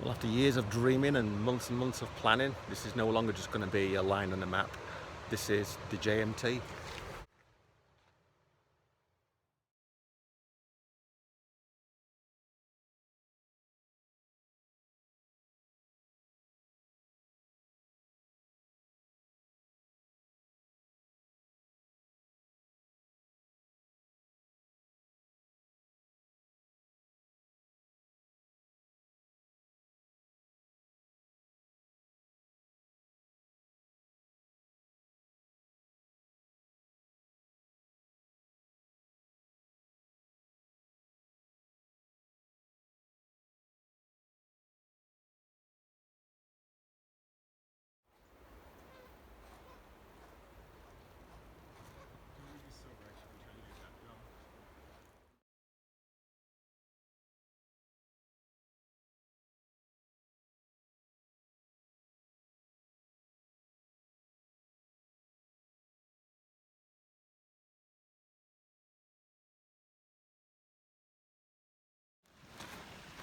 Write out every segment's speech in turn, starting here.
Well, after years of dreaming and months of planning, this is no longer just going to be a line on the map. This is the JMT.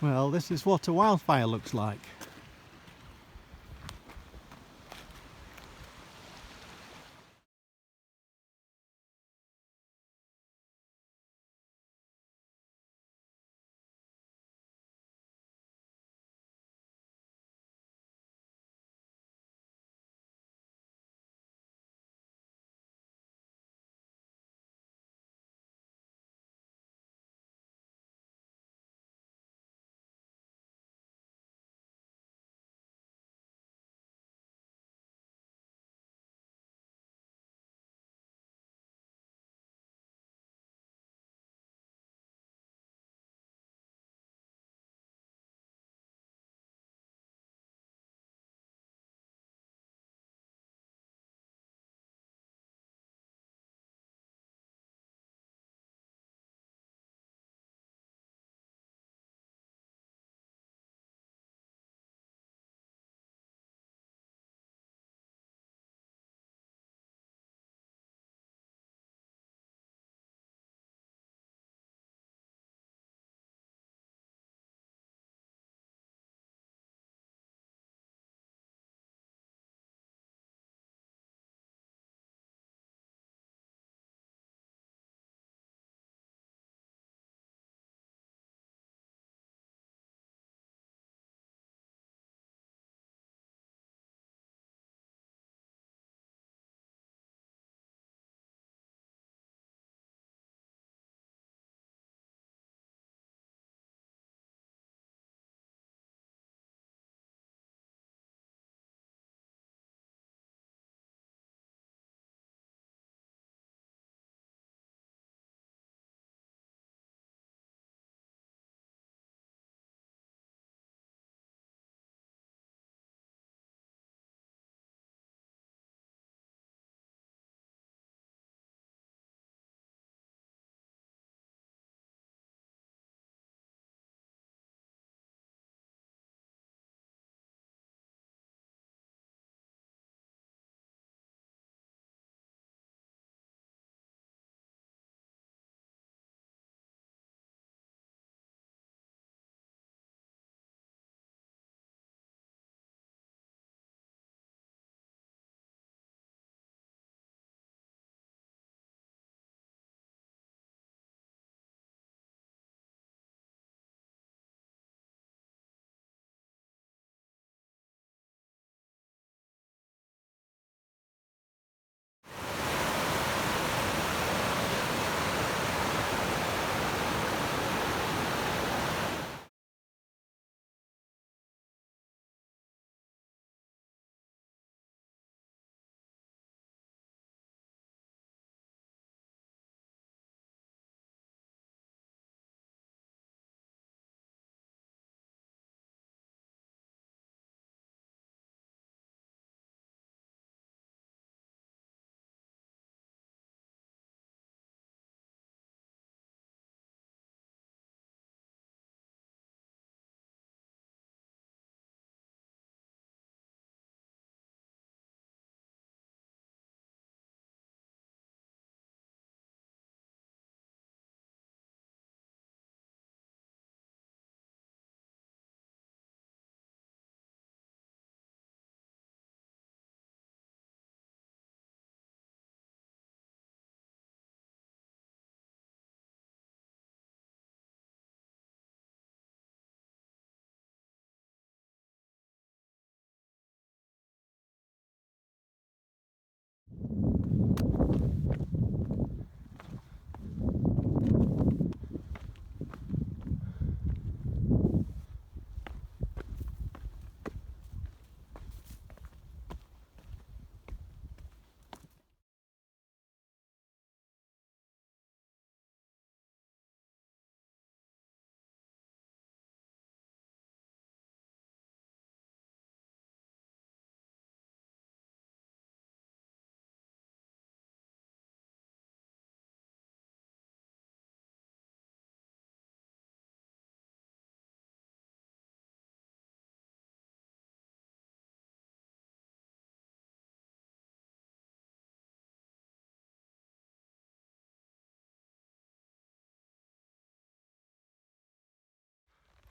Well, this is what a wildfire looks like.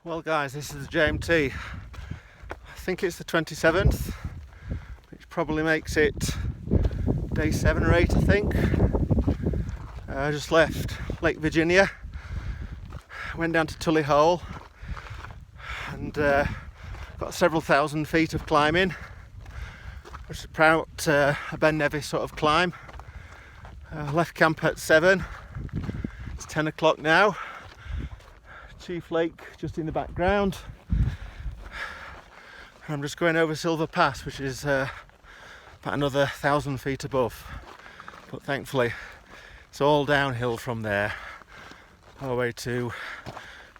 Well guys, this is the JMT. I think it's the 27th, which probably makes it day 7 or 8 I think. I just left Lake Virginia, went down to Tully Hole and got several thousand feet of climbing, which is about a Ben Nevis sort of climb. Left camp at 7, it's 10 o'clock now. Chief Lake just in the background. I'm just going over Silver Pass, which is about another 1,000 feet above, but thankfully it's all downhill from there all the way to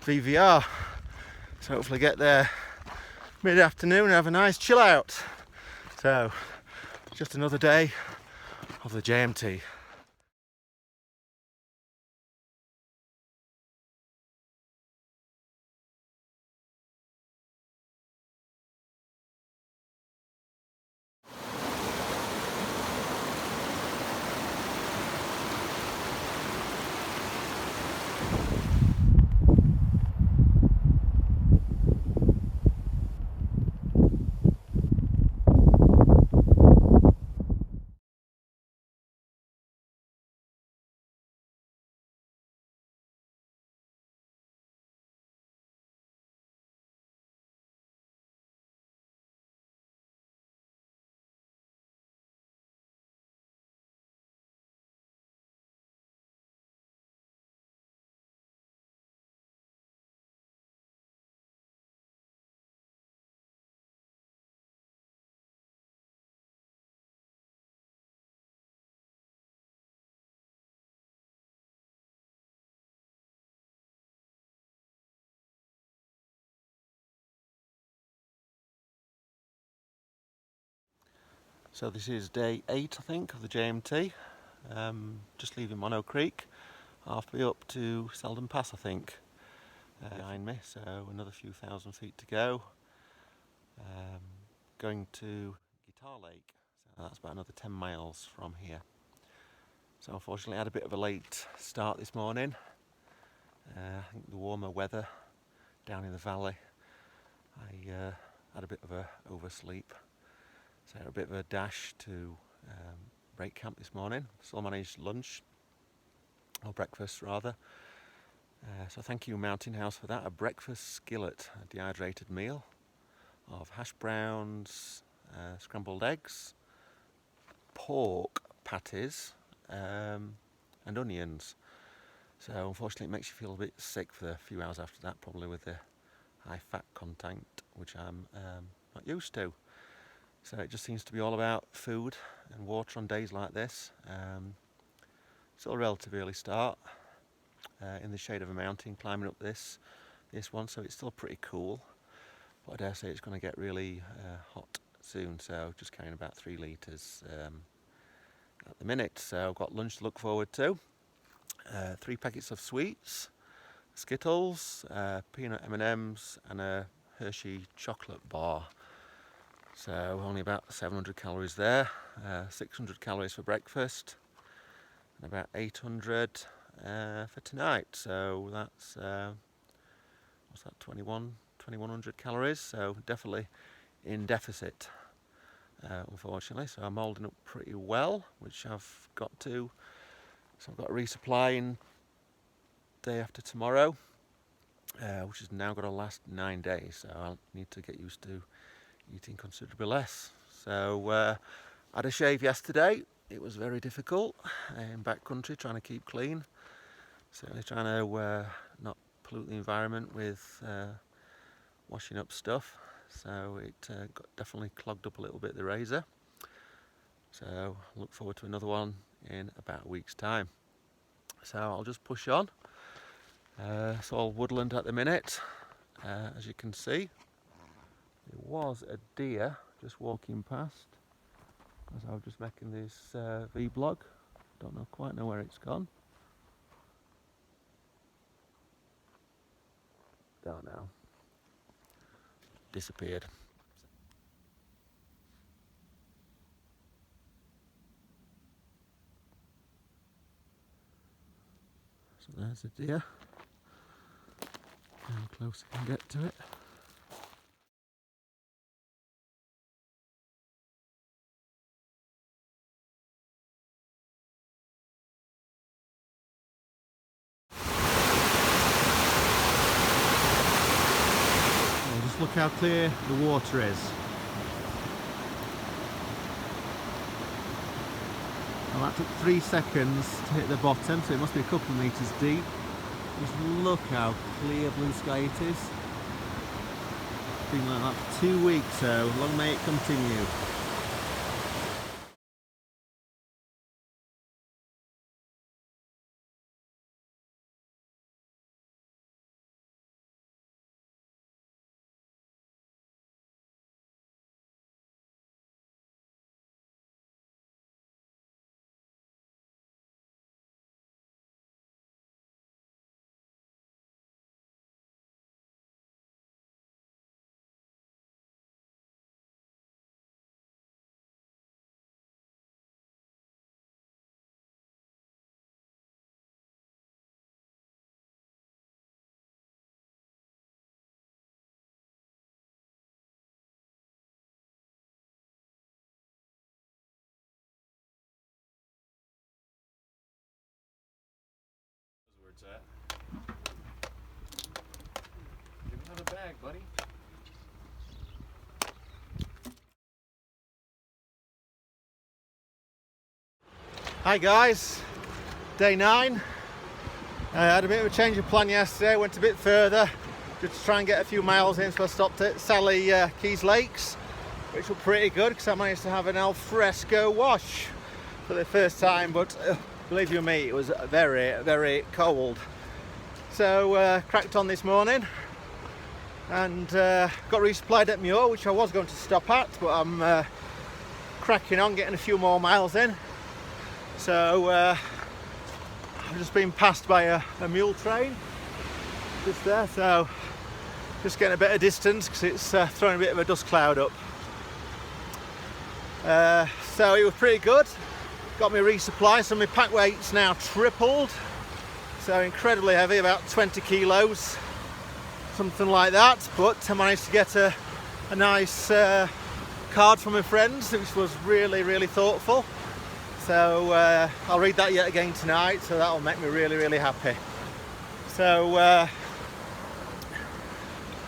VVR, so hopefully get there mid-afternoon and have a nice chill out. So just another day of the JMT. So this is day 8 I think of the JMT. Just leaving Mono Creek, halfway up to Selden Pass I think, behind me, so another few thousand feet to go. Going to Guitar Lake, so that's about another 10 miles from here. So unfortunately I had a bit of a late start this morning. I think the warmer weather down in the valley, I had a bit of a oversleep. So a bit of a dash to break camp this morning. Still managed lunch, or breakfast rather. So thank you Mountain House for that. A breakfast skillet, a dehydrated meal of hash browns, scrambled eggs, pork patties and onions. So unfortunately it makes you feel a bit sick for a few hours after that, probably with the high fat content, which I'm not used to. So it just seems to be all about food and water on days like this. Still a relatively early start, in the shade of a mountain, climbing up this one, so it's still pretty cool. But I dare say it's going to get really hot soon, so just carrying about 3 litres at the minute. So I've got lunch to look forward to. 3 packets of sweets, Skittles, peanut M&Ms and a Hershey chocolate bar. So only about 700 calories there, 600 calories for breakfast, and about 800 for tonight. So that's, what's that, 2100 calories, so definitely in deficit, unfortunately. So I'm holding up pretty well, which I've got to, so I've got a resupply in day after tomorrow, which has now got to last 9 days, so I'll need to get used to eating considerably less. So I had a shave yesterday. It was very difficult in backcountry, trying to keep clean. Certainly trying to not pollute the environment with washing up stuff. So it got definitely clogged up a little bit, the razor. So look forward to another one in about a week's time. So I'll just push on. It's all woodland at the minute, as you can see. There was a deer just walking past as I was just making this vlog. Don't quite know where it's gone. Don't know. Disappeared. So there's a deer. How close I can get to it. Oh, just look how clear the water is. Well, that took 3 seconds to hit the bottom, so it must be a couple of metres deep. Just look how clear blue sky it is. It's been like that for 2 weeks, so long may it continue. Give me another bag, buddy. Hi guys, day 9. I had a bit of a change of plan yesterday, went a bit further just to try and get a few miles in, so I stopped at Sallie Keyes Lakes, which were pretty good because I managed to have an al fresco wash for the first time, but believe you me, it was very, very cold. So cracked on this morning and got resupplied at Muir, which I was going to stop at, but I'm cracking on, getting a few more miles in. So I've just been passed by a mule train just there, so just getting a bit of distance because it's throwing a bit of a dust cloud up. So it was pretty good. Got me resupply, so my pack weight's now tripled, so incredibly heavy, about 20 kilos, something like that. But I managed to get a nice card from my friends, which was really, really thoughtful. So I'll read that yet again tonight, so that'll make me really, really happy. So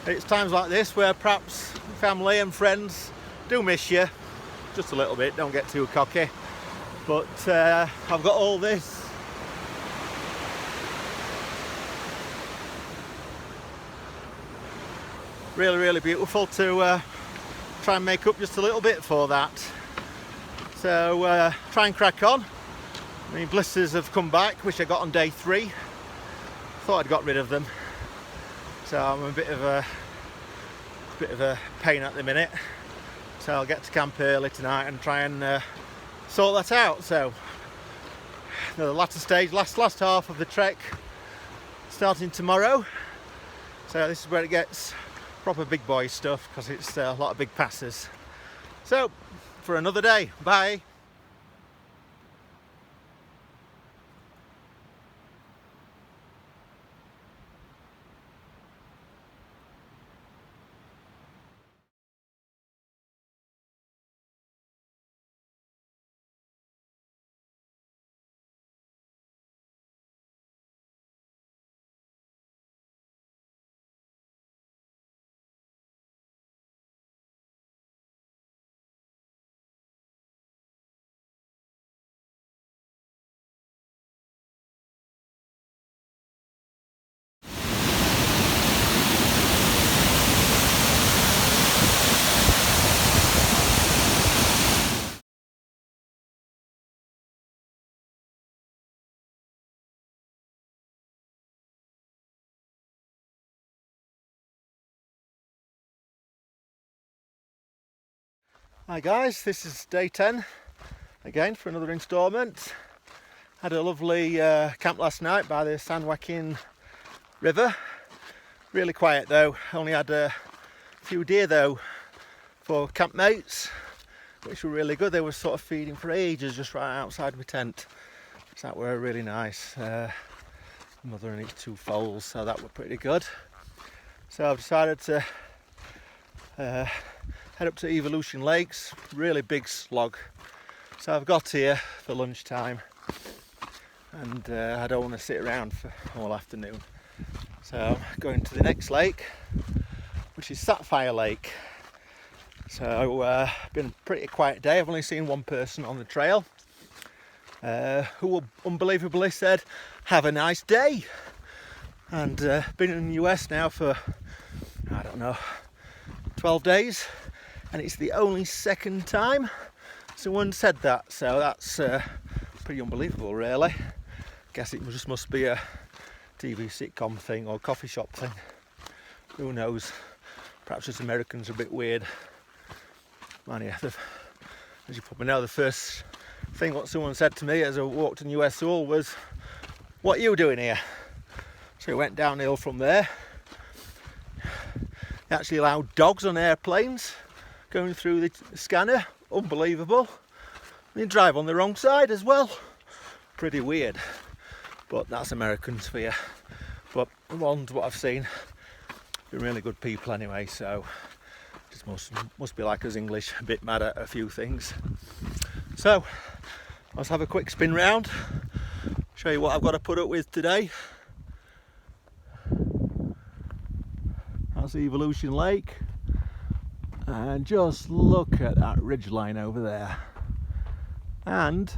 it's times like this where perhaps family and friends do miss you, just a little bit, don't get too cocky. But I've got all this really, really beautiful to try and make up just a little bit for that. So try and crack on. I mean, blisters have come back, which I got on day 3. Thought I'd got rid of them, so I'm a bit of a pain at the minute. So I'll get to camp early tonight and try and sort that out. So the latter stage, last half of the trek starting tomorrow. So this is where it gets proper big boy stuff because it's a lot of big passes. So for another day, bye. Hi guys, this is day 10 again for another instalment. Had a lovely camp last night by the San Joaquin River. Really quiet though, only had a few deer though for campmates, which were really good. They were sort of feeding for ages just right outside my tent, so that were really nice. Mother and its 2 foals, so that were pretty good. So I've decided to head up to Evolution Lakes, really big slog. So I've got here for lunchtime and I don't want to sit around for all afternoon. So I'm going to the next lake, which is Sapphire Lake. So been a pretty quiet day. I've only seen one person on the trail who unbelievably said, "Have a nice day." And been in the US now for, I don't know, 12 days, and it's the only second time someone said that, so that's pretty unbelievable really. Guess it just must be a TV sitcom thing or coffee shop thing, who knows. Perhaps just Americans are a bit weird. Man, yeah, as you probably know, the first thing what someone said to me as I walked in US Soul was, "What are you doing here?" So we went downhill from there. They actually allowed dogs on airplanes going through the scanner. Unbelievable. They drive on the wrong side as well. Pretty weird, but that's Americans for you. But what I've seen, they're really good people anyway, so just must be like us English, a bit mad at a few things. So let's have a quick spin round, show you what I've got to put up with today. That's Evolution Lake, and just look at that ridgeline over there, and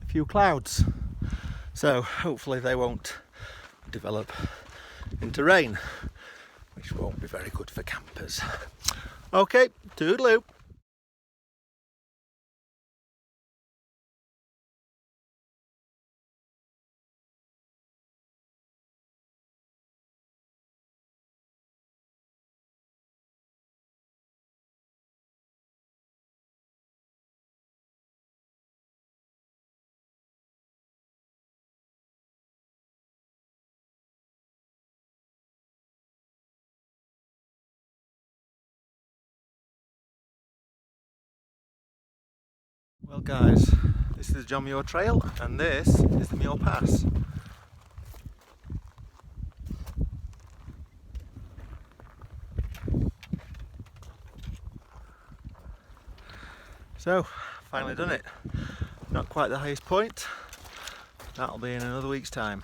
a few clouds. So hopefully they won't develop into rain, which won't be very good for campers. Okay, toodaloo. Well guys, this is the Muir Trail and this is the Muir Pass. So, finally done it. Not quite the highest point. That'll be in another week's time.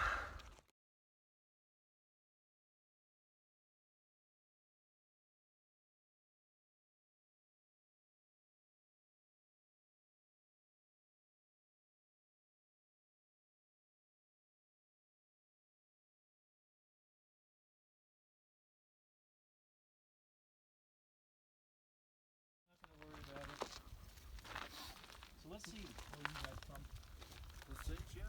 So let's see where you guys from. The six, yeah?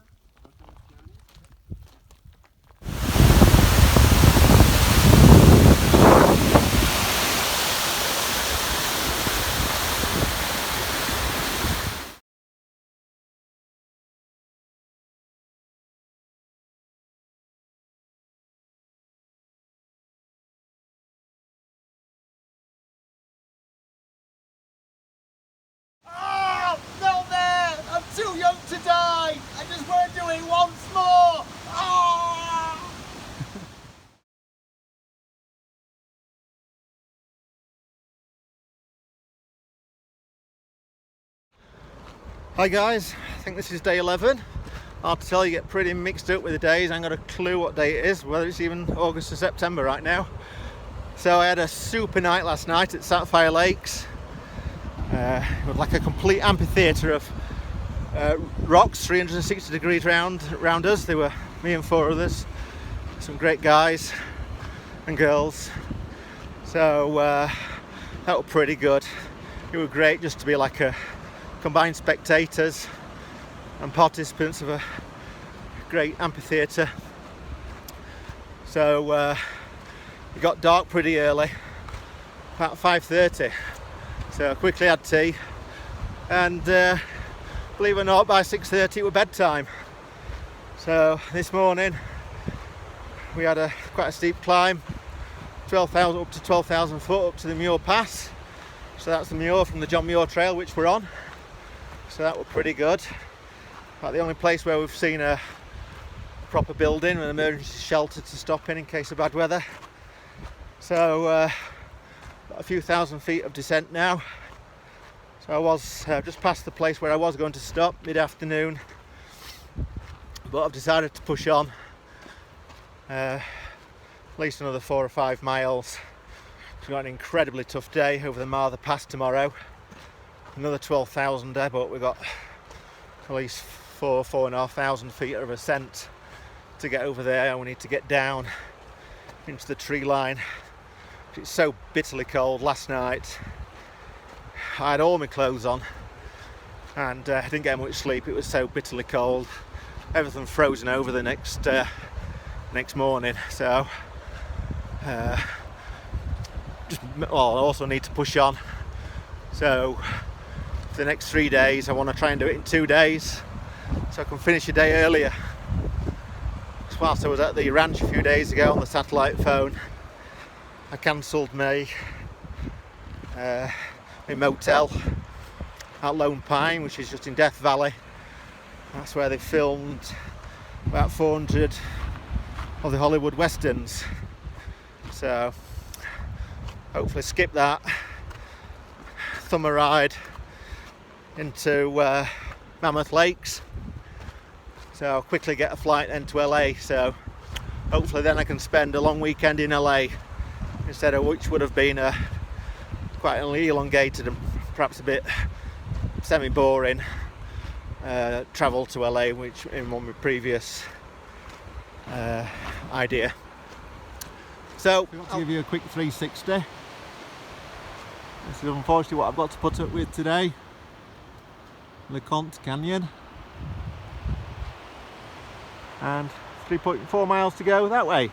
Oh, not there! I'm too young to die! I just want to do it once more! Oh! Hi guys, I think this is day 11. Hard to tell, you get pretty mixed up with the days. I haven't got a clue what day it is, whether it's even August or September right now. So I had a super night last night at Sapphire Lakes. With like a complete amphitheatre of rocks, 360 degrees round us. There were me and 4 others, some great guys and girls. So that was pretty good. It was great just to be like a combined spectators and participants of a great amphitheatre. So it got dark pretty early, about 5:30. So I quickly had tea, and believe it or not, by 6:30 it was bedtime. So this morning we had quite a steep climb, 12,000 up to 12,000 foot up to the Muir Pass. So that's the Muir from the John Muir Trail which we're on. So that was pretty good. About the only place where we've seen a proper building, an emergency shelter to stop in case of bad weather. So got a few thousand feet of descent now. So I was just past the place where I was going to stop mid-afternoon, but I've decided to push on at least another 4 or 5 miles. We've got an incredibly tough day over the Muir Pass tomorrow. Another 12,000 there, but we've got at least 4,500 feet of ascent to get over there. We need to get down into the tree line. It's so bitterly cold. Last night I had all my clothes on and I didn't get much sleep. It was so bitterly cold. Everything frozen over the next morning. So I also need to push on. So for the next 3 days I want to try and do it in 2 days so I can finish a day earlier. Whilst I was at the ranch a few days ago on the satellite phone, I cancelled my motel at Lone Pine, which is just in Death Valley. That's where they filmed about 400 of the Hollywood westerns. So hopefully skip that, thumb a ride into Mt Lakes. So I'll quickly get a flight then to LA. So hopefully then I can spend a long weekend in LA instead of which would have been quite an elongated and perhaps a bit semi-boring travel to LA, which in one of my previous idea. So I'll give you a quick 360. This is unfortunately what I've got to put up with today. LeConte Canyon. And 3.4 miles to go that way.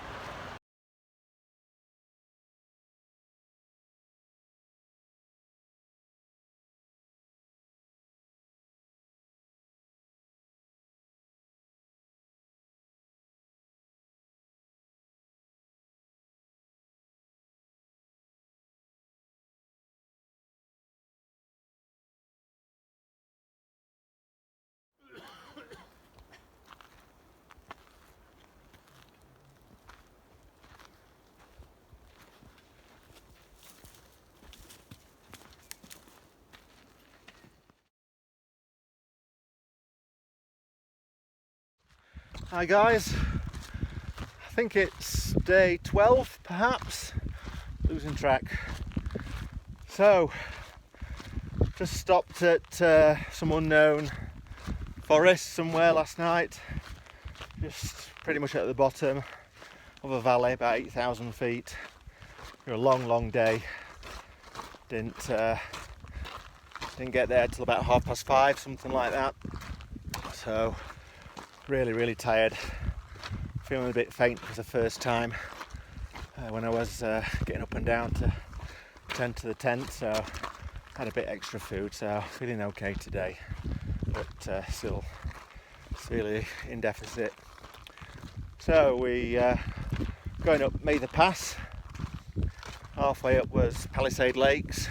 Hi guys, I think it's day 12 perhaps, losing track. So just stopped at some unknown forest somewhere last night, just pretty much at the bottom of a valley, about 8,000 feet. It was a long day. Didn't get there till about 5:30, something like that. So really tired, feeling a bit faint for the first time when I was getting up and down to tend to the tent, so had a bit extra food, so feeling okay today, but still really in deficit. So we going up Muir Pass. Halfway up was Palisade Lakes,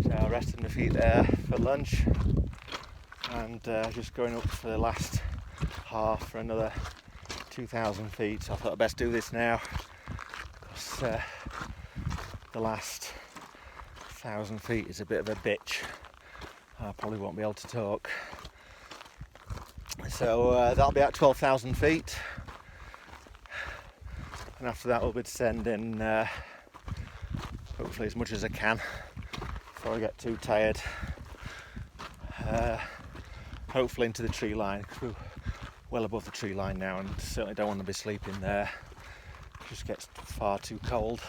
so resting my feet there for lunch and just going up for the last half for another 2,000 feet. So I thought I'd best do this now because the last 1,000 feet is a bit of a bitch. I probably won't be able to talk. So that'll be at 12,000 feet, and after that we'll be descending hopefully as much as I can before I get too tired. Hopefully into the tree line, because we're well above the tree line now and certainly don't want to be sleeping there. It just gets far too cold.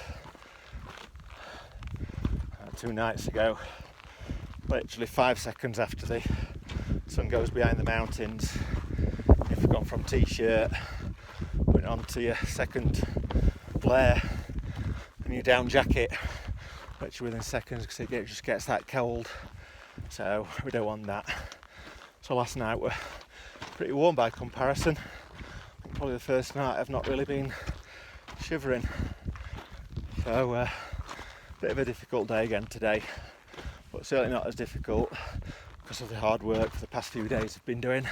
2 nights ago, literally 5 seconds after the sun goes behind the mountains, you've gone from t-shirt, went on to your second layer and your down jacket, literally within seconds, because it just gets that cold. So we don't want that. So last night were pretty warm by comparison. Probably the first night I've not really been shivering. So bit of a difficult day again today, but certainly not as difficult because of the hard work for the past few days I've been doing.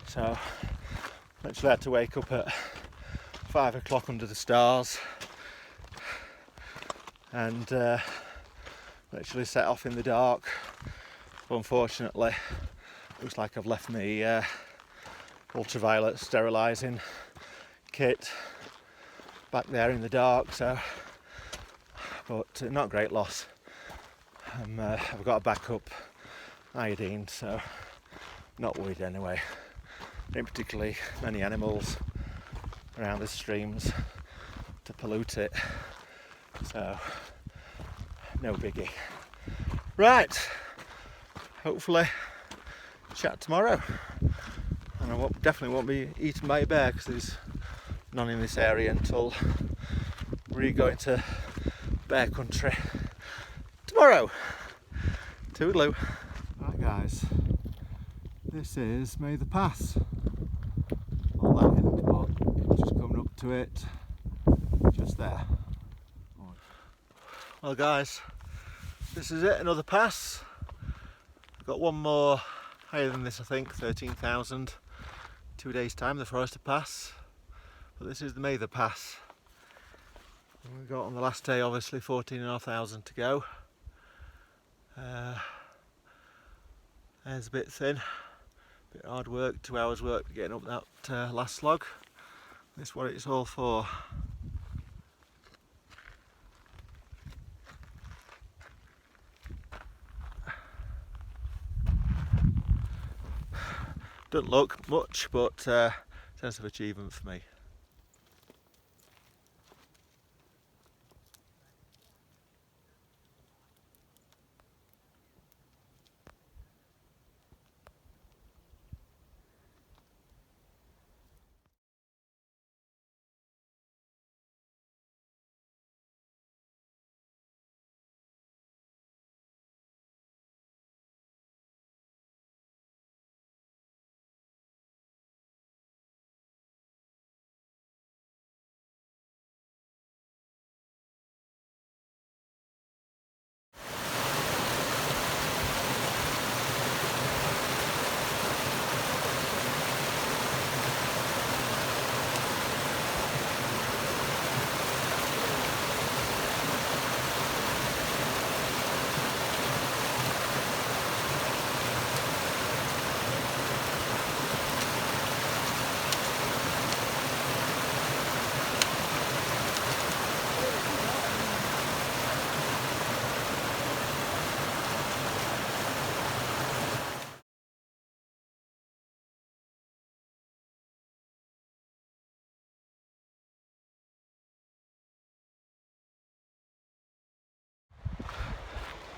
So literally had to wake up at 5 o'clock under the stars, and literally set off in the dark. But unfortunately, looks like I've left my ultraviolet sterilising kit back there in the dark, so, but not a great loss. I've got a backup iodine, so not worried anyway. Not particularly many animals around the streams to pollute it, so no biggie. Right, hopefully chat tomorrow, and I definitely won't be eaten by a bear because there's none in this area until we go into bear country tomorrow. Toodaloo. Right guys, this is Muir Pass. All that in the book, just coming up to it, just there. Well guys, this is it, another pass. I've got one more higher than this, I think, 13,000. 2 days time, the Forester Pass. But this is the Muir Pass. And we got on the last day obviously 14,500 to go. There's a bit thin, a bit hard work, 2 hours work getting up that last slog. This is what it's all for. Doesn't look much, but sense of achievement for me.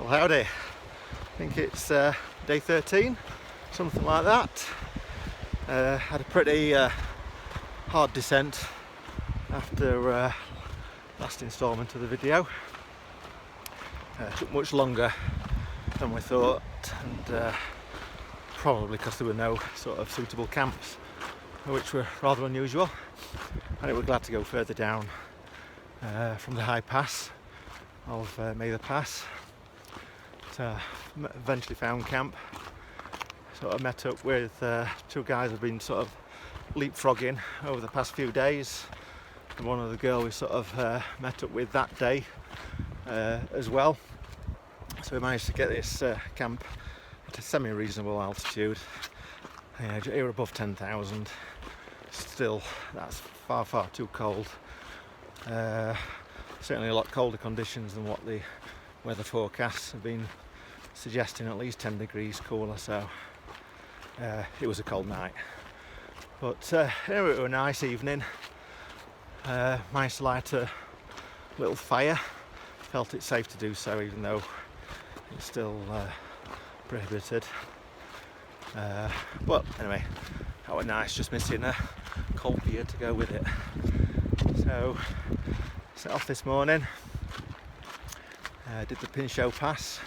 Well howdy, I think it's day 13, something like that. Had a pretty hard descent after last instalment of the video. Took much longer than we thought, and probably because there were no sort of suitable camps, which were rather unusual. And we were glad to go further down from the high pass of Muir Pass. Eventually found camp. Sort of met up with 2 guys who've been sort of leapfrogging over the past few days, and one of the girls we sort of met up with that day as well. So we managed to get this camp at a semi-reasonable altitude. Here above 10,000. Still, that's far too cold. Certainly a lot colder conditions than what the weather forecasts have been suggesting, at least 10 degrees cooler, so it was a cold night. But anyway, it was a nice evening. Managed to light a little fire. Felt it safe to do so, even though it's still prohibited. But anyway, that was nice, just missing a cold beer to go with it. So, set off this morning. Did the Pinchot Pass,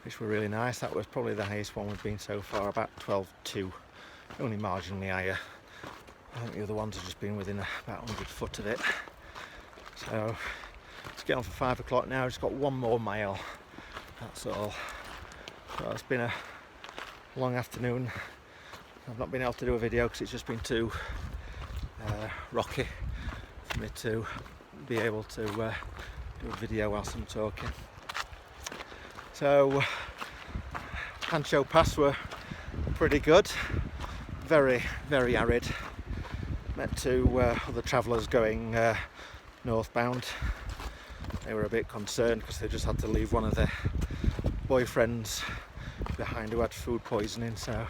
which were really nice. That was probably the highest one we've been so far, about 12.2, only marginally higher. I think the other ones have just been within about 100 foot of it. So it's getting on for 5 o'clock now. Just got 1 more mile, that's all. So it's been a long afternoon. I've not been able to do a video because it's just been too rocky for me to be able to do a video whilst I'm talking. So Pancho Pass were pretty good, very arid. Met two other travellers going northbound. They were a bit concerned because they just had to leave one of their boyfriends behind who had food poisoning, so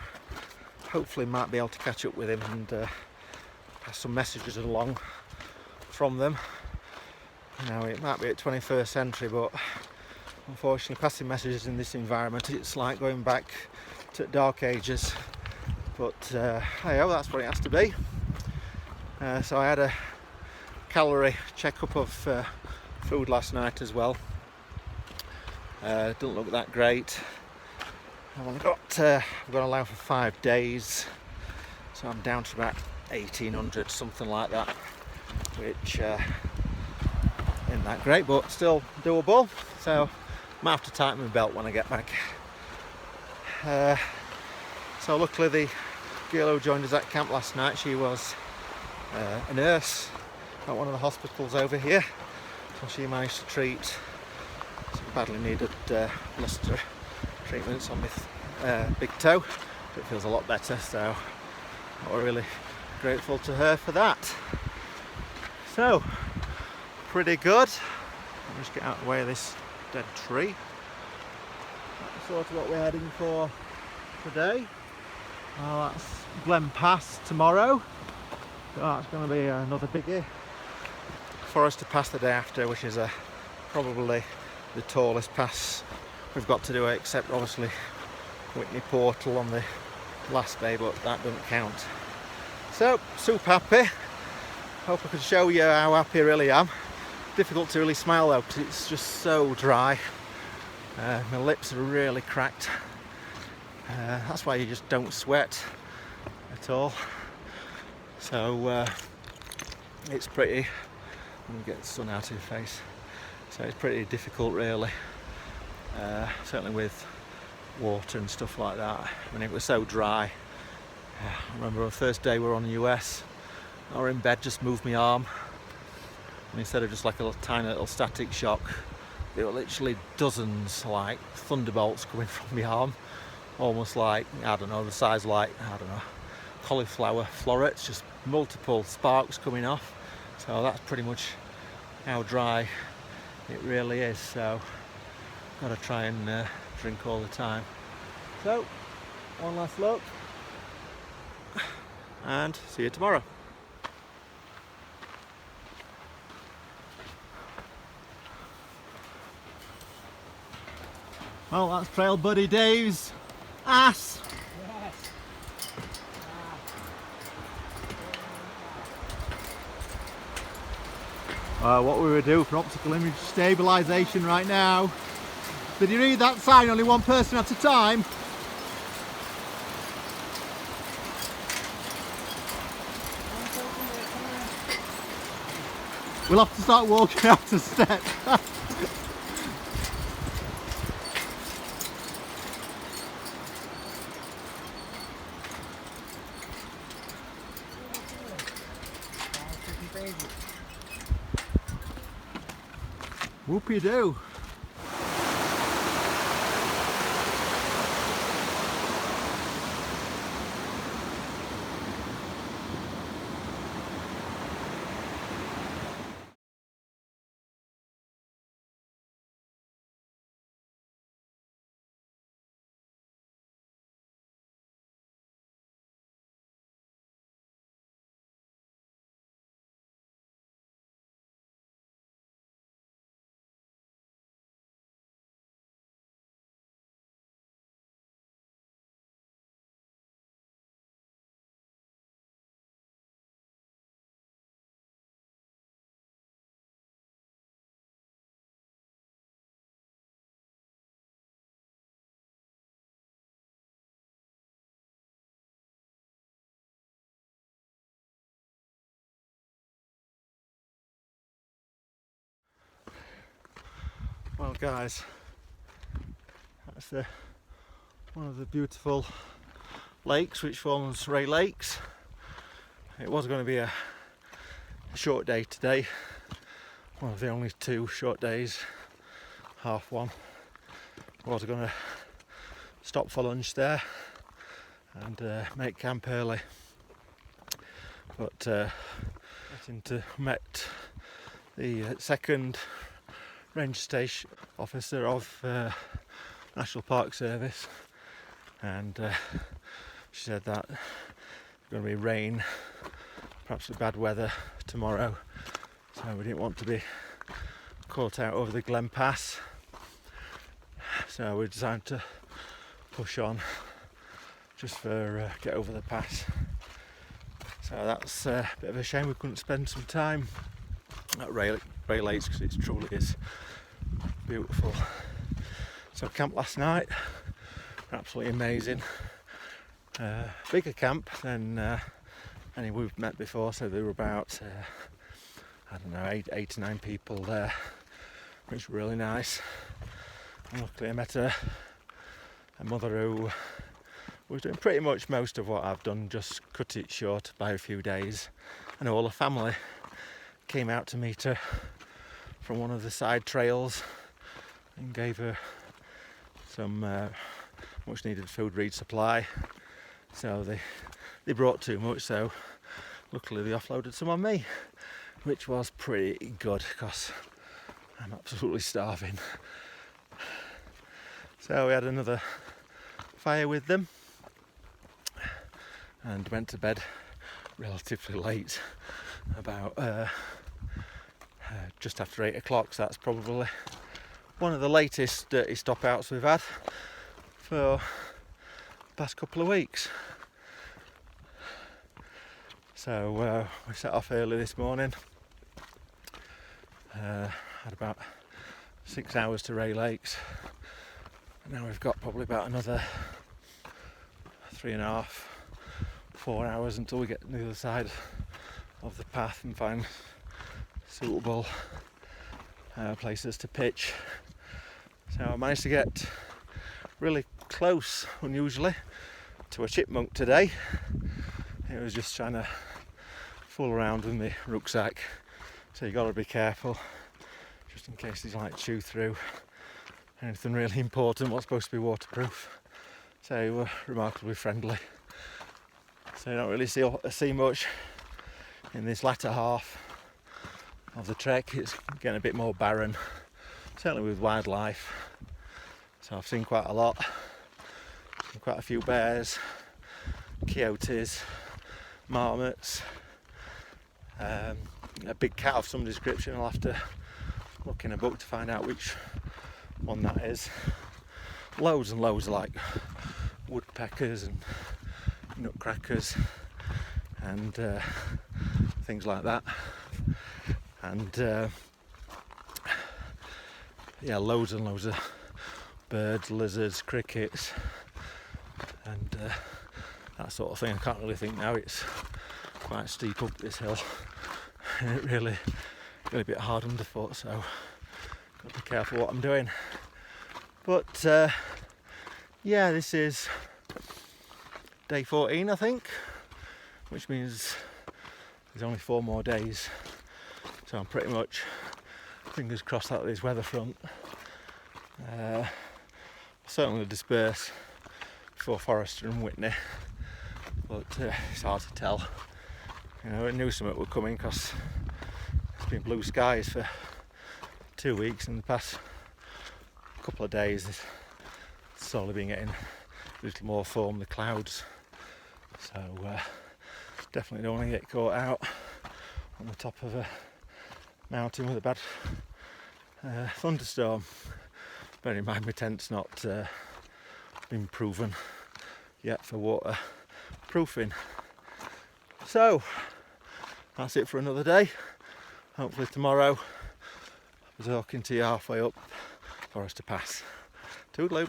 hopefully might be able to catch up with him and pass some messages along from them. You know, it might be at 21st century, but unfortunately passing messages in this environment, it's like going back to dark ages. But hey, oh, that's what it has to be. So I had a calorie checkup of food last night as well. Doesn't look that great. I've got allowed for 5 days, so I'm down to about 1800, something like that, which isn't that great, but still doable. So I might have to tighten my belt when I get back. So luckily the girl who joined us at camp last night, she was a nurse at one of the hospitals over here, so she managed to treat some badly needed blister treatments on my big toe. It feels a lot better, so we're really grateful to her for that. So pretty good. I'll just get out of the way of this dead tree. That's sort of what we're heading for today. Well, that's Glen Pass tomorrow. So that's going to be another biggie for us to pass the day after, which is probably the tallest pass we've got to do, except obviously Whitney Portal on the last day, but that doesn't count. So, super happy. Hope I can show you how happy I really am. Difficult to really smile though, because it's just so dry. My lips are really cracked. That's why you just don't sweat at all. So it's pretty, let me get the sun out of your face. So it's pretty difficult really, certainly with water and stuff like that. I mean, it was so dry. I remember the first day we were on the US, I was in bed, just moved my arm, and instead of just like a tiny little static shock, there were literally dozens, like thunderbolts coming from my arm, almost like, I don't know, the size like, I don't know, cauliflower florets, just multiple sparks coming off. So that's pretty much how dry it really is. So gotta try and drink all the time. So one last look and see you tomorrow. Well, that's Trail Buddy Dave's ass. Yes. What we would do for optical image stabilisation right now. Did you read that sign? Only one person at a time. We'll have to start walking out a step. Whoopie-doo. Well guys, that's one of the beautiful lakes which forms Rey Lakes. It was going to be a short day today, one of the only 2 short days, half one. I was going to stop for lunch there and make camp early, but getting to met the second ranger station officer of National Park Service, and she said that there's going to be rain, perhaps bad weather tomorrow, so we didn't want to be caught out over the Glen Pass, so we decided to push on just for get over the pass. So that's a bit of a shame we couldn't spend some time at Rey Lakes, because it truly is beautiful. So camp last night, absolutely amazing. Bigger camp than any we've met before, so there were about I don't know, 8 to 9 people there, which was really nice. And luckily I met a mother who was doing pretty much most of what I've done, just cut it short by a few days. And all the family came out to meet her from one of the side trails and gave her some much needed food resupply. So they brought too much, so luckily they offloaded some on me, which was pretty good because I'm absolutely starving. So we had another fire with them and went to bed relatively late, about just after 8 o'clock, so that's probably one of the latest dirty stop outs we've had for the past couple of weeks. So we set off early this morning, had about 6 hours to Rey Lakes, and now we've got probably about another 3.5, 4 hours until we get to the other side of the path and find suitable places to pitch. So I managed to get really close, unusually, to a chipmunk today. It was just trying to fool around with my rucksack, so you got to be careful just in case he's like chew through anything really important what's supposed to be waterproof. So they were remarkably friendly. So you don't really see much in this latter half of the trek. It's getting a bit more barren, certainly with wildlife. So I've seen quite a lot, quite a few bears, coyotes, marmots, a big cat of some description. I'll have to look in a book to find out which one that is. Loads and loads of like woodpeckers and nutcrackers and things like that, and yeah, loads and loads of birds, lizards, crickets, and that sort of thing. I can't really think now, it's quite steep up this hill and it really a bit hard underfoot, so got to be careful what I'm doing. But yeah, this is day 14, I think, which means there's only 4 more days, so I'm pretty much fingers crossed that this weather front certainly disperse before Forrester and Whitney, but it's hard to tell. You know, I knew something would come in because it's been blue skies for 2 weeks, and the past couple of days it's slowly been getting a little more form, the clouds. So definitely don't want to get caught out on the top of a mountain with a bad thunderstorm. Bear in mind my tent's not been proven yet for waterproofing. So that's it for another day. Hopefully tomorrow I'll be talking to you halfway up Forrester Pass. Toodaloo.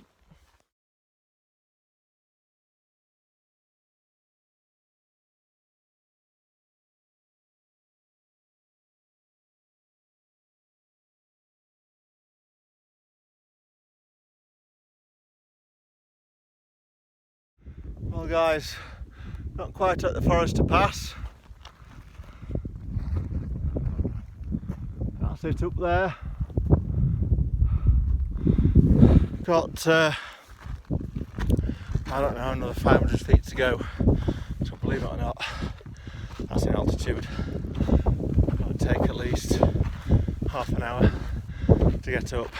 Well guys, not quite at the Forrester Pass. Can't it up there. Got I don't know, another 500 feet to go, so believe it or not, that's in altitude. It'll take at least half an hour to get up,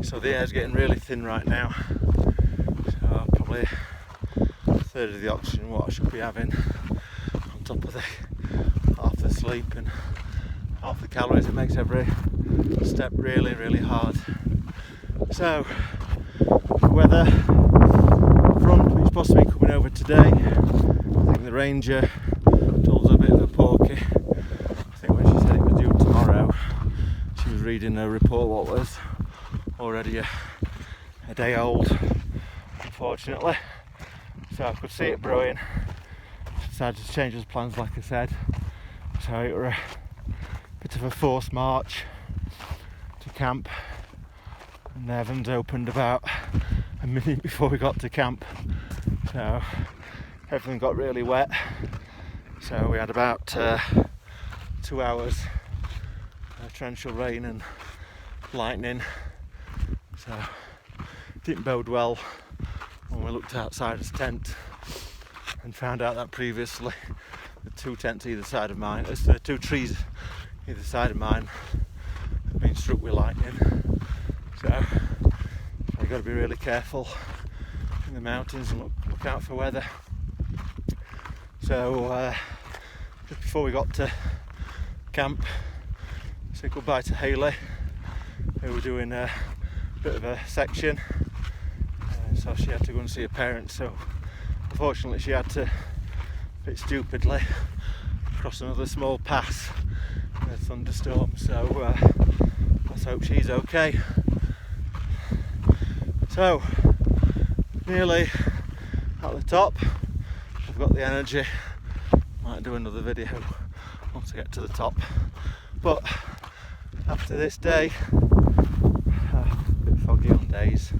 so the air's getting really thin right now, so probably a third of the oxygen what I should be having, on top of the half the sleep and half the calories. It makes every step really, really hard. So, the weather front, which is possibly coming over today. I think the ranger told us a bit of a porky. I think when she said it was due tomorrow, she was reading a report what was already a day old, unfortunately. So I could see it brewing. Decided to change his plans, like I said. So it were a bit of a forced march to camp. And the heavens opened about a minute before we got to camp, so everything got really wet. So we had about 2 hours torrential rain and lightning, so it didn't bode well when we looked outside his tent and found out that previously the 2 tents either side of mine, the 2 trees either side of mine had been struck with lightning. So you've got to be really careful in the mountains and look out for weather. So just before we got to camp, I said goodbye to Hayley, who were doing a bit of a section, so she had to go and see her parents. So unfortunately she had to, a bit stupidly, cross another small pass in a thunderstorm. So let's hope she's okay. So, nearly at the top. I've got the energy. Might do another video once I get to the top. But after this day, a bit foggy on days.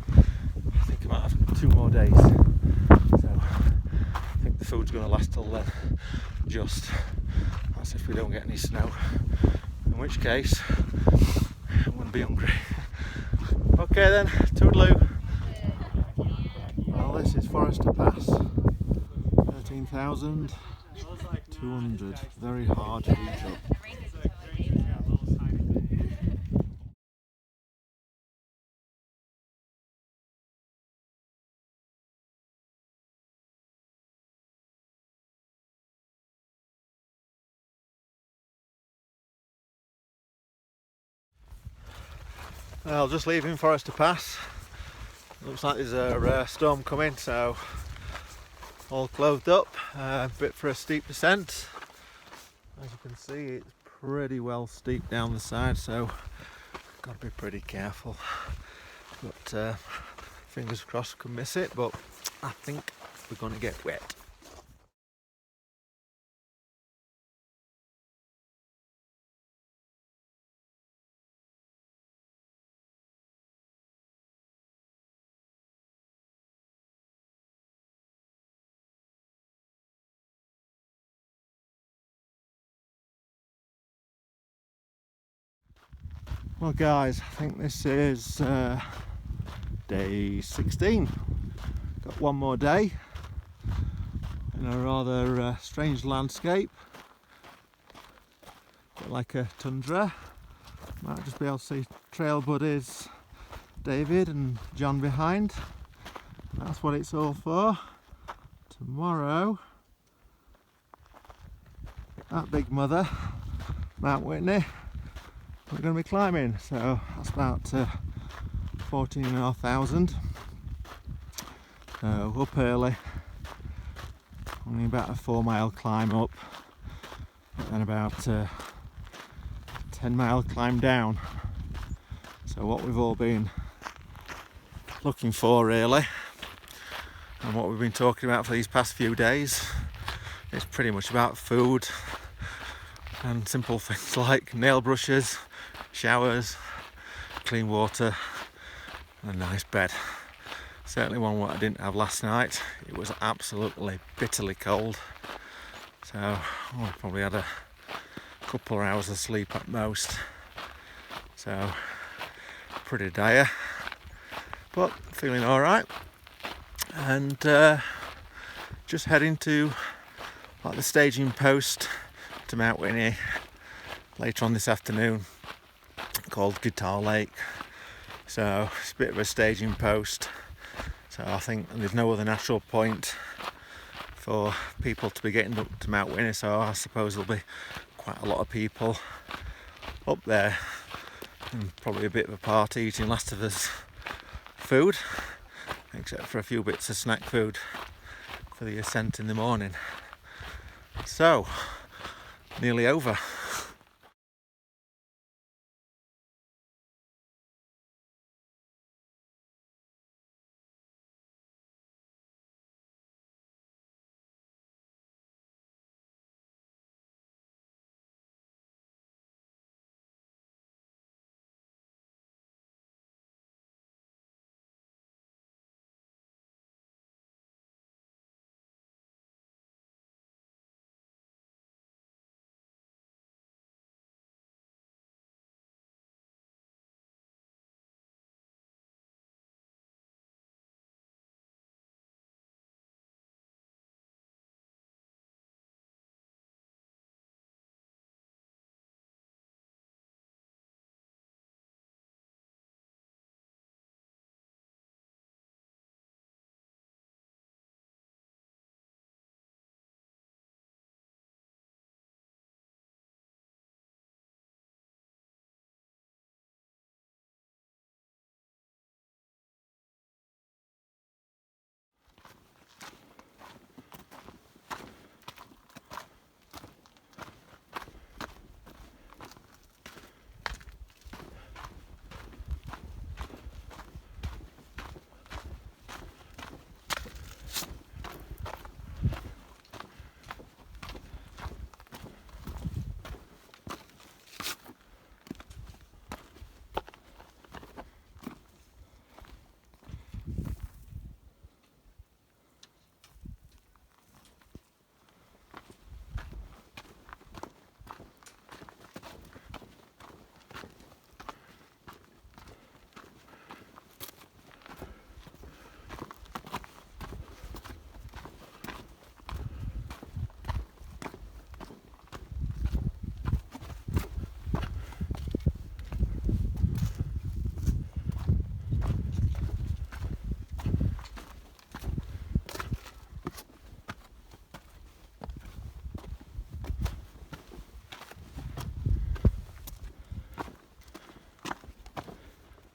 I think I might have 2 more days. So I think the food's going to last till then. Just that's if we don't get any snow. In which case, I'm going to be hungry. Okay then, toodaloo. Well, this is Forester Pass, 13,200, very hard to reach up. Well, just leaving Forester Pass. Looks like there's a storm coming, so all clothed up, a bit for a steep descent. As you can see, it's pretty well steep down the side, so got to be pretty careful. But fingers crossed we can miss it, but I think we're going to get wet. Well guys, I think this is day 16. Got one more day in a rather strange landscape. Bit like a tundra. Might just be able to see trail buddies David and John behind. That's what it's all for. Tomorrow, that big mother, Mt Whitney, we're going to be climbing, so that's about 14,500. So up early, only about a 4-mile climb up, and about a 10-mile climb down. So what we've all been looking for really, and what we've been talking about for these past few days, is pretty much about food and simple things like nail brushes, showers, clean water and a nice bed. Certainly one what I didn't have last night. It was absolutely bitterly cold, so I probably had a couple of hours of sleep at most. so pretty dire, but feeling all right. And just heading to the staging post to Mt Whitney later on this afternoon, called Guitar Lake. So it's a bit of a staging post, so I think there's no other natural point for people to be getting up to Mt Whitney, so I suppose there'll be quite a lot of people up there, and probably a bit of a party, eating last of us food, except for a few bits of snack food for the ascent in the morning. So, nearly over.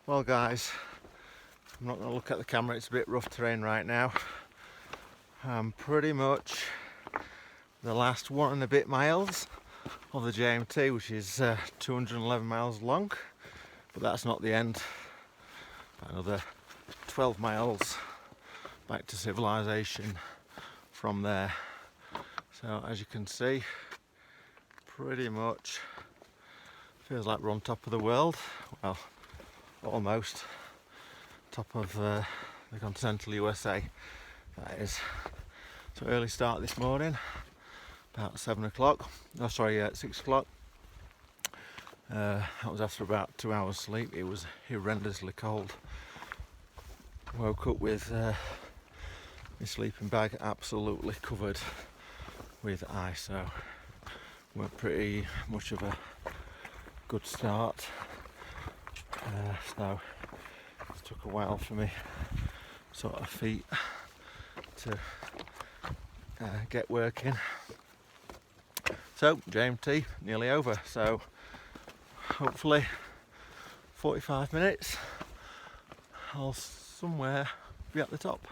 Well guys, I'm not going to look at the camera, it's a bit rough terrain right now. I'm pretty much the last 1 and a bit miles of the JMT, which is 211 miles long, but that's not the end. Another 12 miles back to civilization from there. So as you can see, pretty much feels like we're on top of the world. Well, almost top of the continental USA, that is. So early start this morning, about 7 o'clock, oh sorry, 6 o'clock. That was after about 2 hours sleep. It was horrendously cold. Woke up with my sleeping bag absolutely covered with ice, so weren't pretty much of a good start. So it took a while for me sort of feet to get working. So JMT nearly over, so hopefully 45 minutes I'll somewhere be at the top.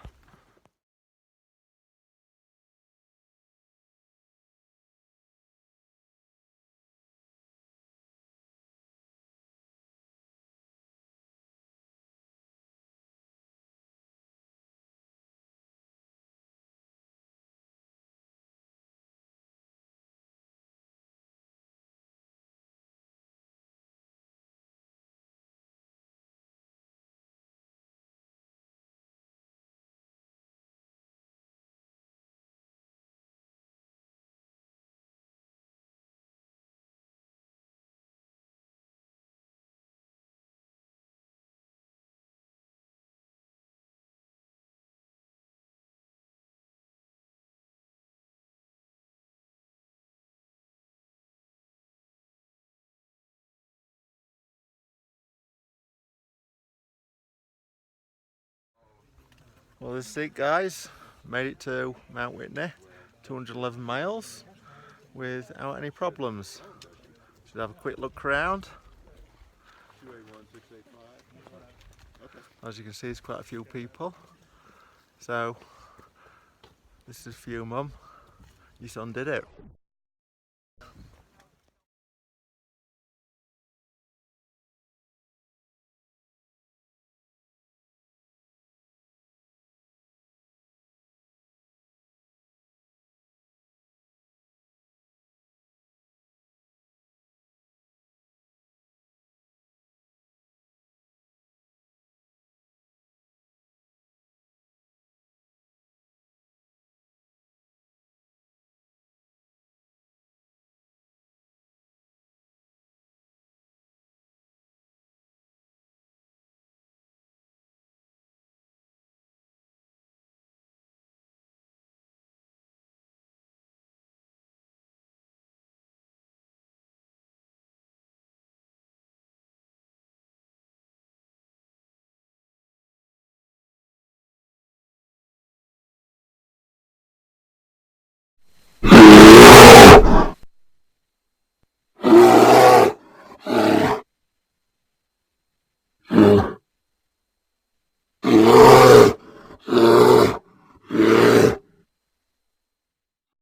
Well, this is it, guys. Made it to Mt Whitney, 211 miles, without any problems. Should have a quick look around. As you can see, there's quite a few people. So, this is for you, Mum. Your son did it.